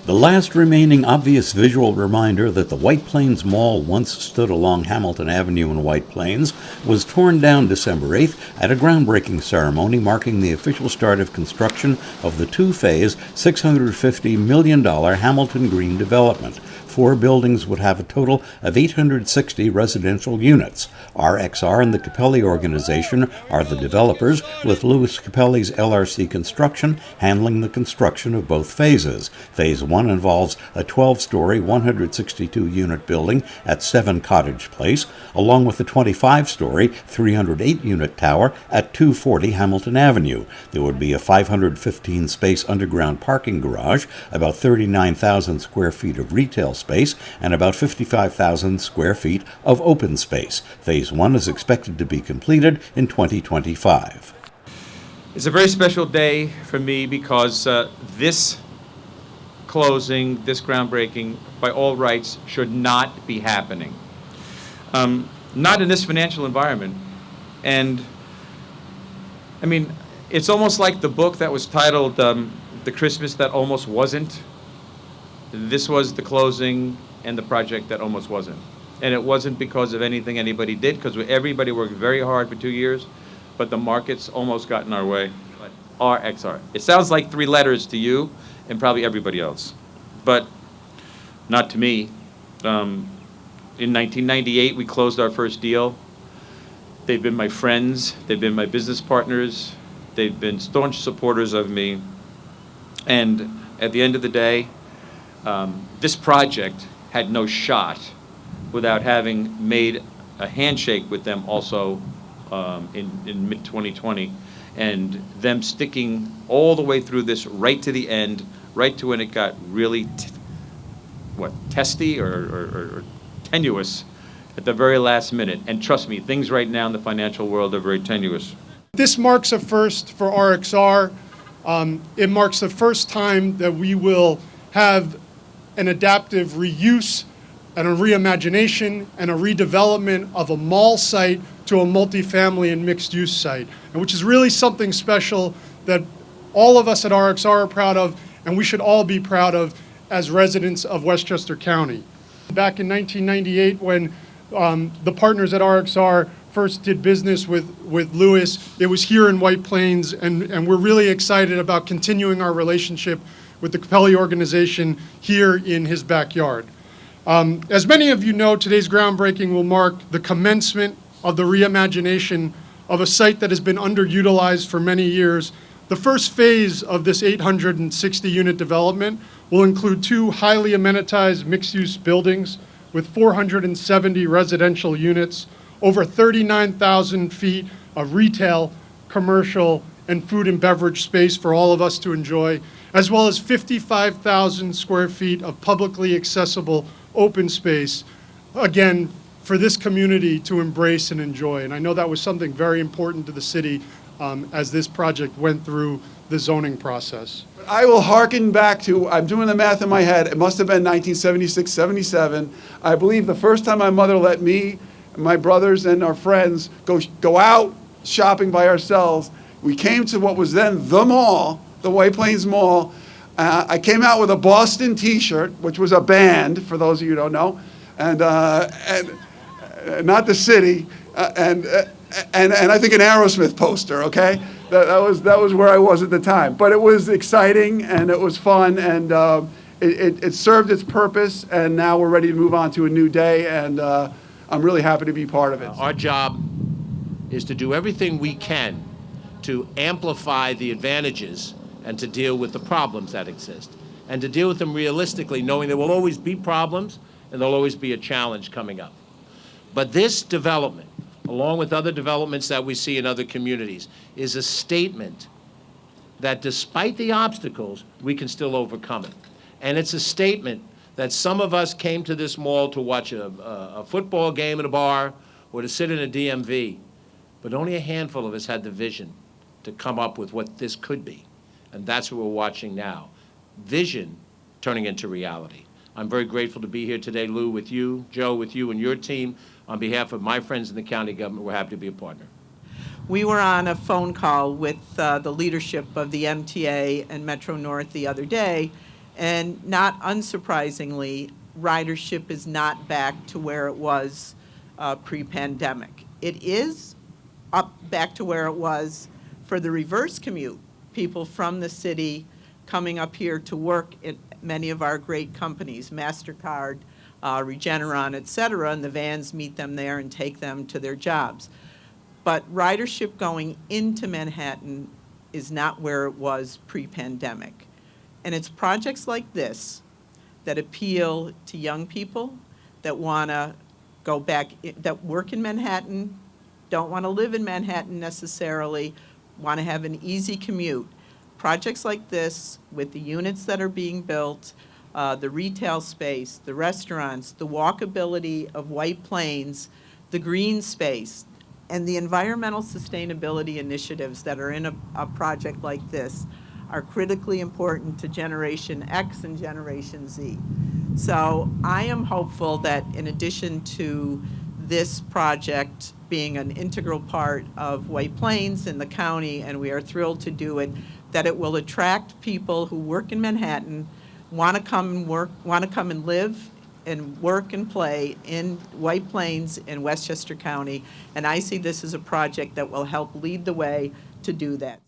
The last remaining obvious visual reminder that the White Plains Mall once stood along Hamilton Avenue in White Plains was torn down December 8th at a groundbreaking ceremony marking the official start of construction of the two-phase, $650 million Hamilton Green development. 4 buildings would have a total of 860 residential units. RXR and the Capelli organization are the developers, with Louis Capelli's LRC Construction handling the construction of both phases. Phase 1 involves a 12-story, 162-unit building at 7 Cottage Place, along with a 25-story, 308-unit tower at 240 Hamilton Avenue. There would be a 515-space underground parking garage, about 39,000 square feet of retail space, and about 55,000 square feet of open space. Phase 1 is expected to be completed in 2025. It's a very special day for me because this closing, this groundbreaking, by all rights, should not be happening. Not in this financial environment. And, I mean, it's almost like the book that was titled The Christmas That Almost Wasn't. This was the closing and the project that almost wasn't. And it wasn't because of anything anybody did, because everybody worked very hard for 2 years, but the markets almost got in our way. But RXR. It sounds like 3 letters to you and probably everybody else, but not to me. In 1998, we closed our first deal. They've been my friends. They've been my business partners. They've been staunch supporters of me. And at the end of the day, this project had no shot without having made a handshake with them also in mid-2020, and them sticking all the way through this right to the end, right to when it got really, testy or tenuous at the very last minute. And trust me, things right now in the financial world are very tenuous. This marks a first for RXR. It marks the first time that we will have an adaptive reuse and a reimagination and a redevelopment of a mall site to a multifamily and mixed-use site, and which is really something special that all of us at RXR are proud of, and we should all be proud of as residents of Westchester County. Back in 1998, when the partners at RXR first did business with Louis, it was here in White Plains, and we're really excited about continuing our relationship with the Capelli organization here in his backyard. As many of you know, today's groundbreaking will mark the commencement of the reimagination of a site that has been underutilized for many years. The first phase of this 860-unit development will include 2 highly amenitized mixed-use buildings with 470 residential units, over 39,000 feet of retail, commercial, and food and beverage space for all of us to enjoy, as well as 55,000 square feet of publicly accessible open space, again, for this community to embrace and enjoy. And I know that was something very important to the city as this project went through the zoning process. I will hearken back to, I'm doing the math in my head, it must have been 1976, 77. I believe the first time my mother let me, my brothers, and our friends go out shopping by ourselves. We came to what was then the mall, the White Plains Mall. I came out with a Boston T-shirt, which was a band, for those of you who don't know, and not the city, and I think an Aerosmith poster. Okay, that was where I was at the time. But it was exciting and it was fun, and it served its purpose. And now we're ready to move on to a new day, and I'm really happy to be part of it. Our job is to do everything we can to amplify the advantages and to deal with the problems that exist, and to deal with them realistically, knowing there will always be problems and there'll always be a challenge coming up. But this development, along with other developments that we see in other communities, is a statement that despite the obstacles, we can still overcome it. And it's a statement that some of us came to this mall to watch a football game at a bar or to sit in a DMV, but only a handful of us had the vision to come up with what this could be. And that's what we're watching now. Vision turning into reality. I'm very grateful to be here today, Lou, with you, Joe, with you and your team. On behalf of my friends in the county government, we're happy to be a partner. We were on a phone call with the leadership of the MTA and Metro North the other day, And not unsurprisingly, ridership is not back to where it was pre-pandemic. It is up back to where it was for the reverse commute, people from the city coming up here to work at many of our great companies, MasterCard, Regeneron, et cetera, and the vans meet them there and take them to their jobs. But ridership going into Manhattan is not where it was pre-pandemic. And it's projects like this that appeal to young people that want to go back, that work in Manhattan, don't want to live in Manhattan necessarily, want to have an easy commute. Projects like this, with the units that are being built, the retail space, the restaurants, the walkability of White Plains, the green space, and the environmental sustainability initiatives that are in a project like this are critically important to Generation X and Generation Z. So I am hopeful that in addition to this project being an integral part of White Plains and the county, and we are thrilled to do it, that it will attract people who work in Manhattan, want to come and work, want to come and live and work and play in White Plains in Westchester County. And I see this as a project that will help lead the way to do that.